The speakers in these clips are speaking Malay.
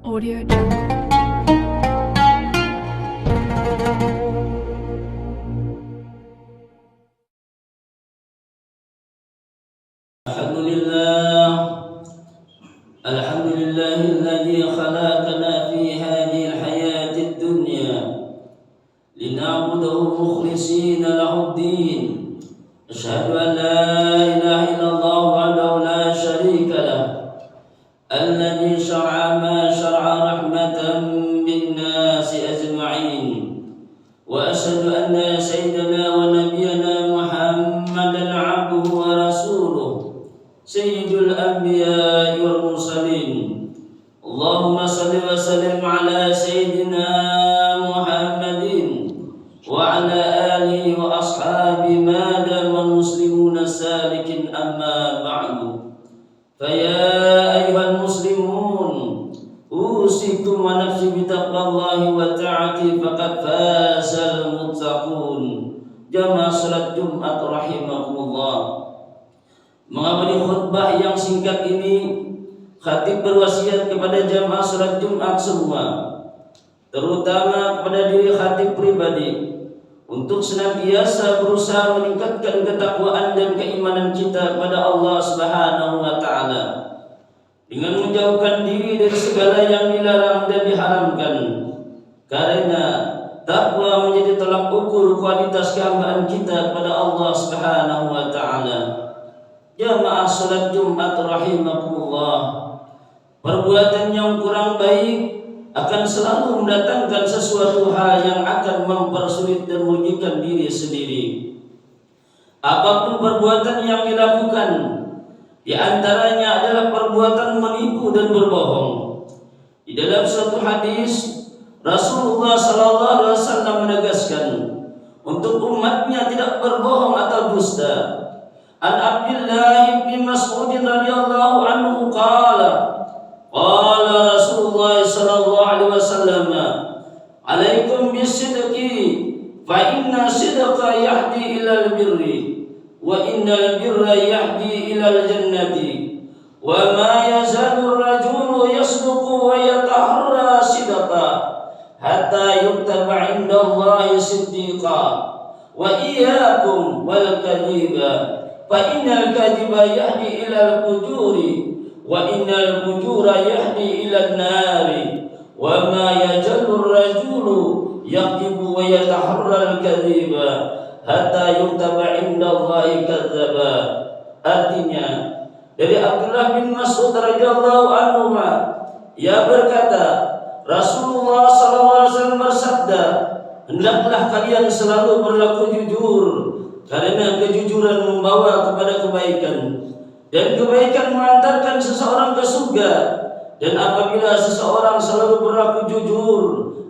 Audio Jungle. الحمد لله الذي خلقنا في هذه الحياة الدنيا لنعبده مخلصين له الدين. أشهد أن لا إله إلا الله وحده لا شريك له الذي شرع ما شرع رحمة بالناس أجمعين. وأشهد أن سيدنا ونبينا محمدا عبده ورسوله سيد الأنبياء والمرسلين. اللهم صل وسلم على سيدنا محمد وعلى آله وأصحابه ما دام المسلمون سالكين. أما بعد، فيا أيها المسلمون أوصيكم ونفسي بتقوى الله وطاعته فقد فاز المتقون. Jamaah salat Jumat rahimakumullah. Mengawali khutbah yang singkat ini, khatib berwasiat kepada jamaah salat Jumat semua, terutama kepada diri khatib pribadi, untuk senantiasa berusaha meningkatkan ketakwaan dan keimanan kita kepada Allah Subhanahu wa taala dengan menjauhkan diri dari segala yang dilarang dan diharamkan, karena takwa menjadi tolak ukur kualitas kehambaan kita kepada Allah Subhanahu wa taala. Jamaah salat Jumat rahimakumullah, perbuatan yang kurang baik akan selalu mendatangkan sesuatu hal yang akan mempersulit dan merugikan diri sendiri. Apapun perbuatan yang dilakukan, di antaranya adalah perbuatan menipu dan berbohong. Di dalam suatu hadis, Rasulullah SAW menegaskan untuk umatnya tidak berbohong atau dusta. An Abdullah bin Mas'ud radhiyallahu anhu qala Rasulullah sallallahu alaihi wasallam, alaikum bisidqi fa inna sidqa yahdi ilal birri wa innal birra yahdi ilal jannati wa ma yazalu ar-rajulu yasduqu wa yataharra sidqa hatta yuktaba 'inda Allahi siddiqa wa iyyakum wal kadhiba fa innal kadhiba yahdi ilal fujuri wa innal fujura yahdi ilal nari wa ma yajallu ar-rajulu yakdibu wa yataharra al-kadhiba hatta yuktaba 'inda Allahi kadzdzaba. Artinya, dari Abdullah bin Mas'ud radhiyallahu anhu, ia berkata, Rasulullah SAW bersabda, hendaklah kalian selalu berlaku jujur, karena kejujuran membawa kepada kebaikan, dan kebaikan mengantarkan seseorang ke surga. Dan apabila seseorang selalu berlaku jujur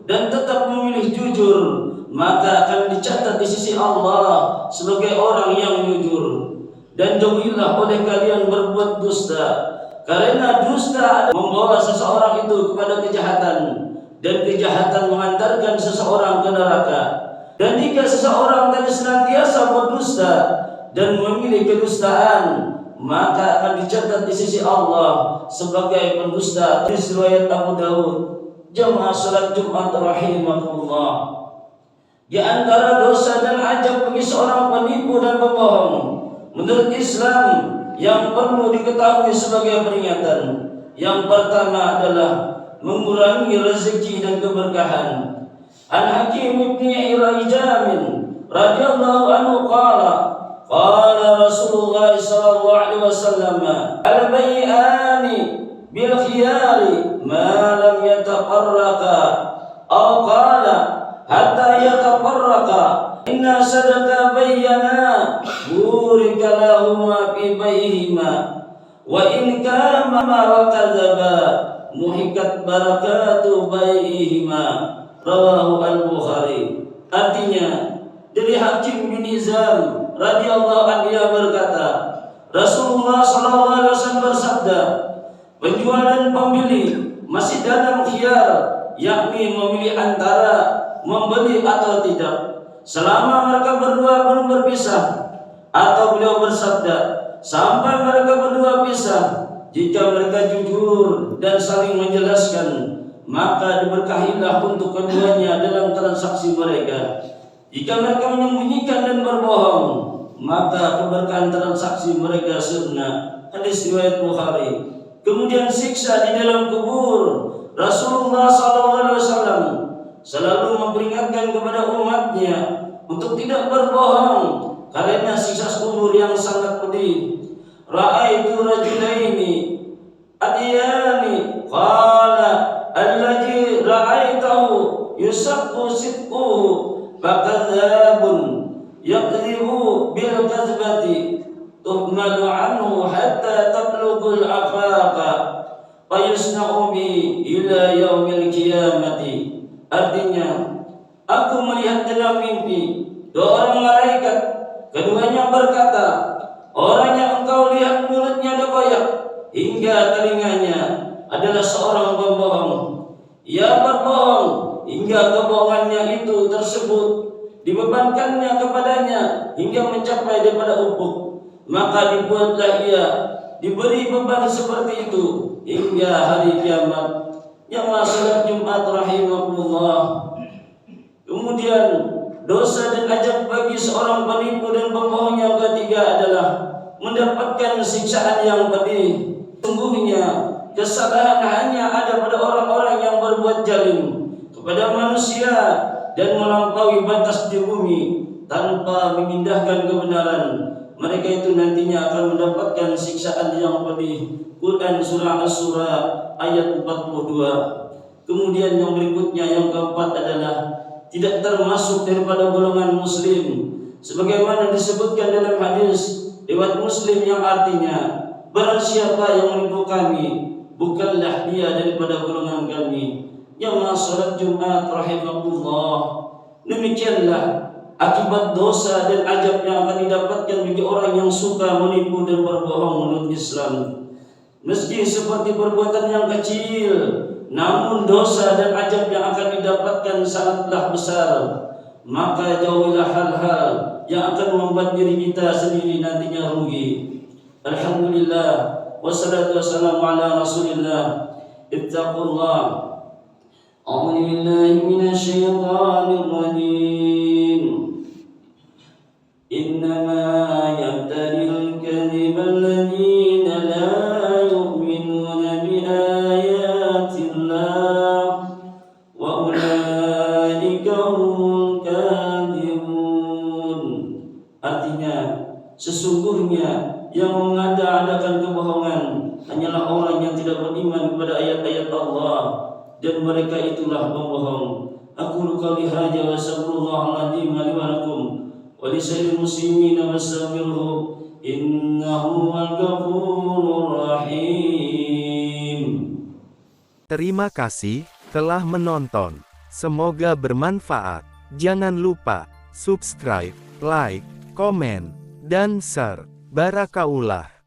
dan tetap memilih jujur, maka akan dicatat di sisi Allah sebagai orang yang jujur. Dan jauhilah oleh kalian berbuat dusta, karena dusta membawa seseorang itu kepada kejahatan, dan kejahatan mengantarkan seseorang ke neraka. Dan jika seseorang tadi senantiasa berdusta dan memilih kedustaan, maka akan dicatat di sisi Allah sebagai pendusta. Riwayat Abu Daud. Jamaah salat Jumat rahimakumullah, di antara dosa dan ajab bagi seorang penipu dan pembohong menurut Islam yang perlu diketahui sebagai peringatan, yang pertama adalah mengurangi rezeki dan keberkahan. An Hakim bin Hizam radhiyallahu anhu qala Rasulullah sallallahu alaihi wasallam, al-bay'ani bil khiyari ma lam yataqarraqa aw qala hatta yataqarraqa inna sadaqa bayyana burika lahuma fi bayhima wa in kama wa kadzaba muhikat barakatu bayhima. Rawahu al-Bukhari. Artinya, dari Hakim bin Hizam radhiyallahu anhu berkata, Rasulullah SAW bersabda, penjual dan pembeli masih dalam khiyar, yakni memilih antara membeli atau tidak, selama mereka berdua belum berpisah. Atau beliau bersabda, sampai mereka berdua pisah, jika mereka jujur dan saling menjelaskan maka diberkahilah untuk keduanya dalam transaksi mereka. Jika mereka menyembunyikan dan berbohong, maka keberkahan transaksi mereka sirna. Hadis riwayat Bukhari. Kemudian siksa di dalam kubur. Rasulullah SAW selalu memperingatkan kepada umatnya untuk tidak berbohong karena siksa kubur yang sangat pedih. Ra'aitu rajulaini adiyani qala alladhi ra'aitahu yusaqqu sidquhu fakadzabun yakdzibu bil kadzbati tuhmalu anhu hatta tablughul afaqa fayusna'u bi ila yaumil qiyamati. Artinya, aku melihat dalam mimpi dua orang malaikat, keduanya berkata, orang yang engkau lihat mulutnya ada koyak hingga telinganya adalah seorang pembohong. Ia berbohong hingga kebohongannya itu tersebut dibebankannya kepadanya hingga mencapai daripada ufuk. Maka dibuatlah ia diberi beban seperti itu hingga hari kiamat. Jamaah salat Jumat rahimakumullah. Kemudian dosa dan ajab bagi seorang penipu dan pembohong yang ketiga adalah mendapatkan siksaan yang pedih. Sungguhnya kesalahan hanya ada pada orang-orang yang berbuat zalim kepada manusia dan melampaui batas di bumi tanpa mengindahkan kebenaran. Mereka itu nantinya akan mendapatkan siksaan yang pedih. Quran surah As-Surah ayat 42. Kemudian yang berikutnya, yang keempat adalah tidak termasuk daripada golongan muslim, sebagaimana disebutkan dalam hadis riwayat Muslim yang artinya, barang siapa yang menipu kami, bukanlah dia daripada golongan kami. Jamaah salat Jumat rahimakumullah. Demikianlah akibat dosa dan ajab yang akan didapatkan bagi orang yang suka menipu dan berbohong menurut Islam. Meski seperti perbuatan yang kecil, namun dosa dan ajab yang akan didapatkan sangatlah besar. Maka jauhilah hal-hal yang akan membuat diri kita sendiri nantinya rugi. Alhamdulillah, wassalatu wassalamu ala Rasulillah. Ittaqullah. A'udzu billahi minasyaitonir rajim. Innama yaftaril kadhiba alladziina la yu'minuna bi ayatillah wa ulaika humul kadzibun. Artinya, sesungguhnya yang mengada-adakan kebohongan hanyalah orang yang tidak beriman kepada ayat-ayat Allah, dan mereka itulah pembohong. Aku qouli hadza wa astaghfirullahal-azim li wa lakum wa lisairil muslimin wastaghfiruhu innahu huwal ghafurur rahim. Terima kasih telah menonton. Semoga bermanfaat. Jangan lupa subscribe, like, komen, dan share. Barakaullah.